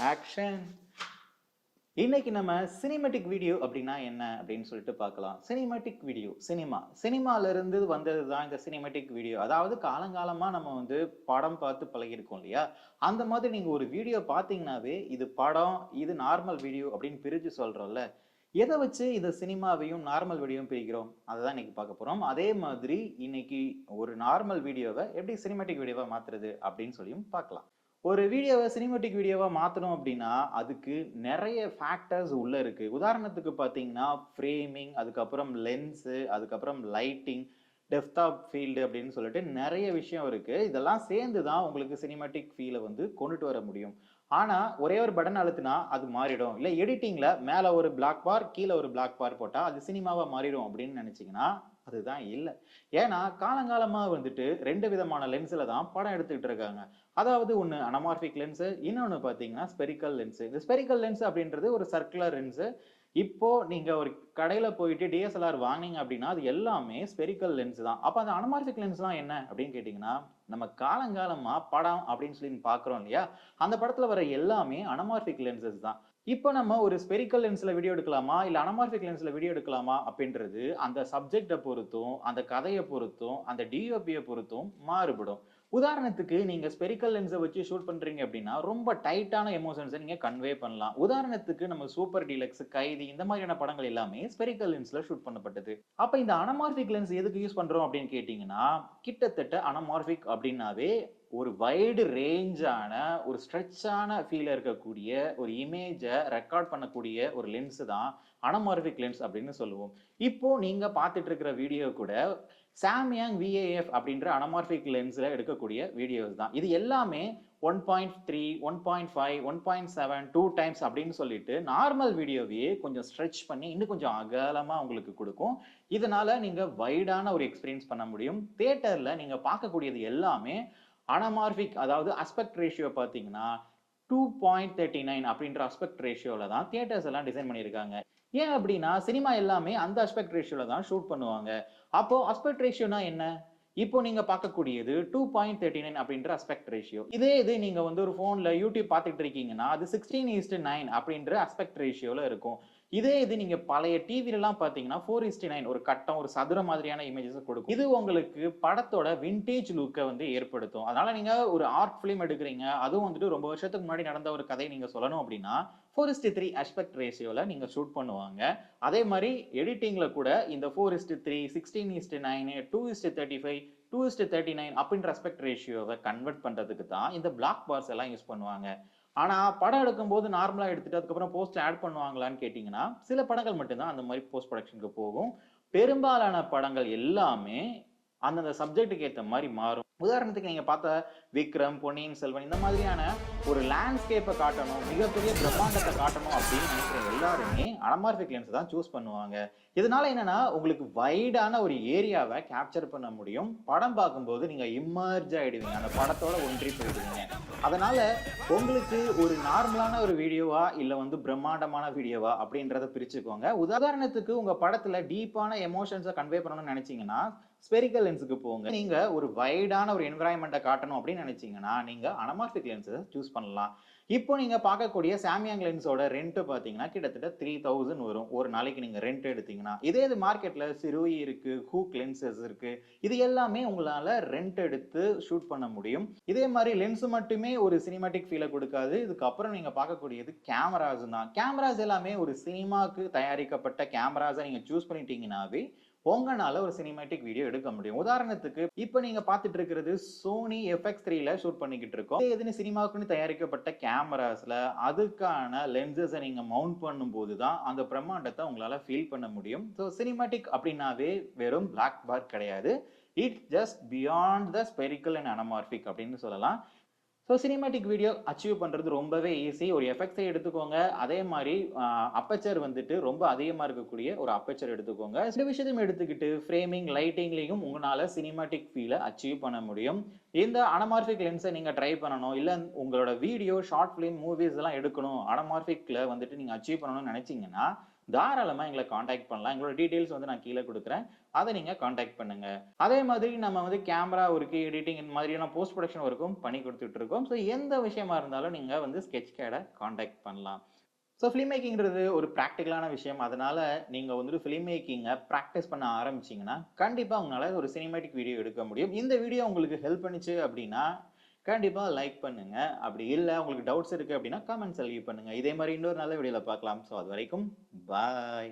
Action. இன்னைக்கு நம்ம cinematic video அப்படின்னா என்ன அப்படின்னு சொல்லிட்டு பார்க்கலாம். சினிமேட்டிக் வீடியோ சினிமால இருந்து வந்தது தான் இந்த சினிமேட்டிக் வீடியோ. அதாவது காலங்காலமா நம்ம படம் பார்த்து பழகிருக்கோம் இல்லையா? அந்த மாதிரி நீங்க ஒரு வீடியோ பார்த்தீங்கன்னாவே இது படம், இது நார்மல் வீடியோ அப்படின்னு பிரிச்சு சொல்றோம்ல. எதை வச்சு இந்த சினிமாவையும் நார்மல் வீடியோவும் பிரிக்கிறோம், அதை தான் இன்னைக்கு பார்க்க போறோம். அதே மாதிரி இன்னைக்கு ஒரு நார்மல் வீடியோவை எப்படி சினிமேட்டிக் வீடியோவா மாத்துறது அப்படின்னு சொல்லியும் பார்க்கலாம். ஒரு வீடியோவை சினிமேட்டிக் வீடியோவா மாத்தணும் அப்படின்னா அதுக்கு நிறைய ஃபேக்டர்ஸ் உள்ள இருக்கு. உதாரணத்துக்கு பார்த்தீங்கன்னா ஃப்ரேமிங், அதுக்கப்புறம் லென்ஸு, அதுக்கப்புறம் லைட்டிங், டெப்த் ஆஃப் ஃபீல்டு அப்படின்னு சொல்லிட்டு நிறைய விஷயம் இருக்கு. இதெல்லாம் சேர்ந்து தான் உங்களுக்கு சினிமேட்டிக் ஃபீலை கொண்டுட்டு வர முடியும். ஆனா ஒரே ஒரு பட்டன் அழுத்தினா அது மாறிடும். இல்ல எடிட்டிங்ல மேல ஒரு பிளாக் பார், கீழே ஒரு பிளாக் பார் போட்டா அது சினிமாவா மாறிடும் அப்படின்னு நினைச்சீங்கன்னா அதுதான் இல்லை. ஏன்னா காலங்காலமா ரெண்டு விதமான லென்ஸ்ல தான் படம் எடுத்துக்கிட்டு இருக்காங்க. அதாவது ஒண்ணு அனமார்பிக் லென்ஸ், இன்னொன்னு பாத்தீங்கன்னா ஸ்பெரிக்கல் லென்ஸ். இந்த ஸ்பெரிக்கல் லென்ஸ் அப்படின்றது ஒரு சர்க்குலர் லென்ஸ். இப்போ நீங்க ஒரு கடையில போயிட்டு டிஎஸ்எல்ஆர் வாங்கினீங்க அப்படின்னா அது எல்லாமே ஸ்பெரிக்கல் லென்ஸ் தான். அப்ப அந்த அனமார்பிக் லென்ஸ்லாம் என்ன அப்படின்னு கேட்டீங்கன்னா, நம்ம காலங்காலமா படம் அப்படின்னு சொல்லி பாக்குறோம் இல்லையா, அந்த படத்துல வர எல்லாமே அனமார்பிக் லென்சஸ் தான். இப்போ நம்ம ஒரு ஸ்பெரிக்கல் லென்ஸ்ல வீடியோ எடுக்கலாமா இல்ல அனமார்பிக் லென்ஸ்ல வீடியோ எடுக்கலாமா அப்படின்றது அந்த சப்ஜெக்டை பொறுத்தும், அந்த கதையை பொறுத்தும், அந்த டிஓபியை பொறுத்தும் மாறுபடும். உதாரணத்துக்கு நீங்க ஸ்பெரிக்கல் லென்ஸை வச்சு ஷூட் பண்றீங்க அப்படின்னா ரொம்ப டைட்டான எமோஷன்ஸை நீங்க கன்வே பண்ணலாம். உதாரணத்துக்கு நம்ம சூப்பர் டீலக்ஸ், கைதி இந்த மாதிரியான படங்கள் எல்லாமே ஸ்பெரிக்கல் லென்ஸ்ல ஷூட் பண்ணப்பட்டது. அப்ப இந்த அனமார்பிக் லென்ஸ் எதுக்கு யூஸ் பண்றோம் அப்படின்னு கேட்டீங்கன்னா, கிட்டத்தட்ட அனமார்பிக் அப்படின்னாவே ஒரு வைடு ரேஞ்சான ஒரு ஸ்ட்ரெச்சான ஃபீல் இருக்கக்கூடிய ஒரு இமேஜை ரெக்கார்ட் பண்ணக்கூடிய ஒரு லென்ஸ் தான் அனமார்பிக் லென்ஸ் அப்படின்னு சொல்லுவோம். இப்போ நீங்க பார்த்துட்டு இருக்கிற வீடியோ கூட சாம்யங் விஏஎஃப் அப்படின்ற அனமார்பிக் லென்ஸ்ல எடுக்கக்கூடிய வீடியோஸ் தான். இது எல்லாமே 1.3, 1.5, 1.7, 2 டைம்ஸ் அப்படின்னு சொல்லிட்டு நார்மல் வீடியோவையே கொஞ்சம் ஸ்ட்ரெச் பண்ணி இன்னும் கொஞ்சம் அகலமா உங்களுக்கு கொடுக்கும். இதனால நீங்க வைடான ஒரு எக்ஸ்பீரியன்ஸ் பண்ண முடியும். தியேட்டர்ல நீங்க பார்க்கக்கூடியது எல்லாமே அனமார்பிக், அதாவது அஸ்பெக்ட் ரேஷியோ பார்த்தீங்கன்னா 2.39 அப்படின்ற அஸ்பெக்ட் ரேஷியோல தான் தியேட்டர்ஸ் எல்லாம் டிசைன் பண்ணியிருக்காங்க. ஏன் அப்படின்னா சினிமா எல்லாமே அந்த அஸ்பெக்ட் ரேஷியோல தான் ஷூட் பண்ணுவாங்க. அப்போ அஸ்பெக்ட் ரேஷியோனா என்ன? இப்போ நீங்க பார்க்கக்கூடியது 2.39 அப்படின்ற அஸ்பெக்ட் ரேஷியோ. இதே இது நீங்க ஒரு போன்ல யூடியூப் பார்த்துட்டு இருக்கீங்கன்னா அது 16:9 அப்படின்ற அஸ்பெக்ட் ரேஷியோல இருக்கும். இதே இது நீங்க பழைய டிவில எல்லாம் பாத்தீங்கன்னா 4:9 ஒரு கட்டம், ஒரு சதுர மாதிரியான இமேஜஸ் கொடுக்கும். இது உங்களுக்கு படத்தோட விண்டேஜ் லுக்கை ஏற்படுத்தும். அதனால நீங்க ஒரு ஆர்ட் பிலிம் எடுக்கிறீங்க, அதுவும் ரொம்ப வருஷத்துக்கு முன்னாடி நடந்த ஒரு கதை நீங்க சொல்லணும் அப்படின்னா 4:3 அஸ்பெக்ட் ரேஷியோல நீங்க ஷூட் பண்ணுவாங்க. அதே மாதிரி எடிட்டிங்ல கூட இந்த 4:3, 16:9, 2:35, 2:39 அப்படின்ற அஸ்பெக்ட் ரேஷியோவை கன்வெர்ட் பண்றதுக்கு தான் இந்த பிளாக் பார்ஸ் எல்லாம் யூஸ் பண்ணுவாங்க. ஆனா படம் எடுக்கும்போது நார்மலா எடுத்துட்டு அதுக்கப்புறம் போஸ்ட் ஆட் பண்ணுவாங்களான்னு கேட்டீங்கன்னா சில படங்கள் மட்டும்தான் அந்த மாதிரி போஸ்ட் ப்ரொடக்ஷனுக்கு போகும். பெரும்பாலான படங்கள் எல்லாமே அந்தந்த சப்ஜெக்டுக்கு ஏற்ற மாதிரி மாறும். உதாரணத்துக்கு நீங்க பார்த்த விக்ரம், பொன்னியின் செல்வன் இந்த மாதிரியான ஒரு லேண்ட்ஸ்கேப்பை காட்டணும், மிகப்பெரிய பிரம்மாண்டத்தை காட்டணும் அப்படின்னு நினைக்கிற எல்லாருமே அனமார்பிக் லென்ஸ் தான் சூஸ் பண்ணுவாங்க. இதனால என்னன்னா உங்களுக்கு வைடான ஒரு ஏரியாவை கேப்சர் பண்ண முடியும். படம் பார்க்கும்போது நீங்க இம்மர்ஜ் ஆயிடுவீங்க, அந்த படத்தோட ஒன்றி போயிடுவீங்க. அதனால உங்களுக்கு ஒரு நார்மலான ஒரு வீடியோவா இல்ல பிரம்மாண்டமான வீடியோவா அப்படின்றத பிரிச்சுக்கோங்க. உதாரணத்துக்கு உங்க படத்துல டீப்பான எமோஷன்ஸை கன்வே பண்ணணும்னு நினைச்சீங்கன்னா ஸ்பெரிக்கல் லென்ஸுக்கு போங்க. நீங்க ஒரு வைடான ஒரு என்விரான்மெண்ட்டை காட்டணும் அப்படின்னு நினைச்சீங்கன்னா நீங்க அனமார்பிக் லென்ஸை சூஸ் பண்ணலாம். இப்போ நீங்க பார்க்கக்கூடிய சாம்யங் லென்ஸோட ரெண்ட் பாத்தீங்கன்னா கிட்டத்தட்ட 3000 வரும் ஒரு நாளைக்கு நீங்க ரெண்ட் எடுத்தீங்கன்னா. இதே இது மார்க்கெட்ல சிறுவி இருக்கு, ஹூக் லென்சஸ் இருக்கு, இது எல்லாமே உங்களால ரெண்ட் எடுத்து ஷூட் பண்ண முடியும். இதே மாதிரி லென்ஸ் மட்டுமே ஒரு சினிமாட்டிக் ஃபீலை கொடுக்காது. இதுக்கப்புறம் நீங்க பார்க்கக்கூடியது கேமராஸ் தான். கேமராஸ் எல்லாமே ஒரு சினிமாக்கு தயாரிக்கப்பட்ட கேமராஸை நீங்க சூஸ் பண்ணிட்டீங்கன்னாவே உங்களால ஒரு சினிமேட்டிக் வீடியோ எடுக்க முடியும். உதாரணத்துக்கு இப்ப நீங்க பார்த்துட்டு இருக்கிறது சோனி FX3ல ஷூட் பண்ணிக்கிட்டு இருக்கோம். எதுன்னு சினிமாவுக்குன்னு தயாரிக்கப்பட்ட கேமராஸ்ல அதுக்கான லென்சஸை நீங்க மவுண்ட் பண்ணும்போது தான் அந்த பிரம்மாண்டத்தை உங்களால ஃபீல் பண்ண முடியும். ஸோ சினிமேட்டிக் அப்படின்னாவே வெறும் பிளாக் பார் கிடையாது. It's just beyond the spherical and anamorphic அப்படின்னு சொல்லலாம். ஸோ சினிமேட்டிக் வீடியோ அச்சீவ் பண்ணுறது ரொம்பவே ஈஸி. ஒரு எஃபெக்ட்ஸை எடுத்துக்கோங்க, அதே மாதிரி அப்பச்சர் ரொம்ப அதிகமாக இருக்கக்கூடிய ஒரு அப்பச்சர் எடுத்துக்கோங்க. இந்த விஷயத்தையும் எடுத்துக்கிட்டு ஃப்ரேமிங், லைட்டிங்லையும் உங்களால் சினிமேட்டிக் ஃபீலை அச்சீவ் பண்ண முடியும். இந்த அனமார்பிக் லென்ஸை நீங்கள் ட்ரை பண்ணணும், இல்லை உங்களோட வீடியோ, ஷார்ட் ஃபிலிம், மூவிஸ் எல்லாம் எடுக்கணும், அனமார்பிக்கில் நீங்கள் அச்சீவ் பண்ணணும்னு நினச்சிங்கன்னா தாராளமா எங்களை காண்டாக்ட் பண்ணலாம். எங்களோட டீடைல்ஸ் வந்து நான் கீழ குடுக்குறேன். அத நீங்க காண்டாக்ட் பண்ணுங்க. அதே மாதிரி நம்ம வந்து கேமரா ஒர்க், எடிட்டிங் இந்த மாதிரியான போஸ்ட் புரொடக்ஷன் ஒர்க்கும் பண்ணி குடுத்துட்டு இருக்கோம். ஸோ எந்த விஷயமா இருந்தாலும் நீங்க வந்து ஸ்கெட்ச்கேட காண்டாக்ட் பண்ணலாம். ஸோ ஃபிலிம் மேக்கிங்ன்றது ஒரு பிராக்டிகலான விஷயம். அதனால நீங்க வந்துட்டு ஃபிலிம் மேக்கிங்க பிராக்டிஸ் பண்ண ஆரம்பிச்சீங்கன்னா, கண்டிப்பா உங்களால ஒரு சினிமேட்டிக் வீடியோ எடுக்க முடியும். இந்த வீடியோ உங்களுக்கு ஹெல்ப் பண்ணுச்சு அப்படின்னா, கண்டிப்பா லைக் பண்ணுங்க. அப்படி இல்ல உங்களுக்கு டவுட்ஸ் இருக்கு அப்படின்னா, கமெண்ட்ஸ்ல லீவ் பண்ணுங்க. இதே மாரி இன்னொரு நல்ல வீடியோல பார்க்கலாம். ஸோ அதுவரைக்கும் பாய்.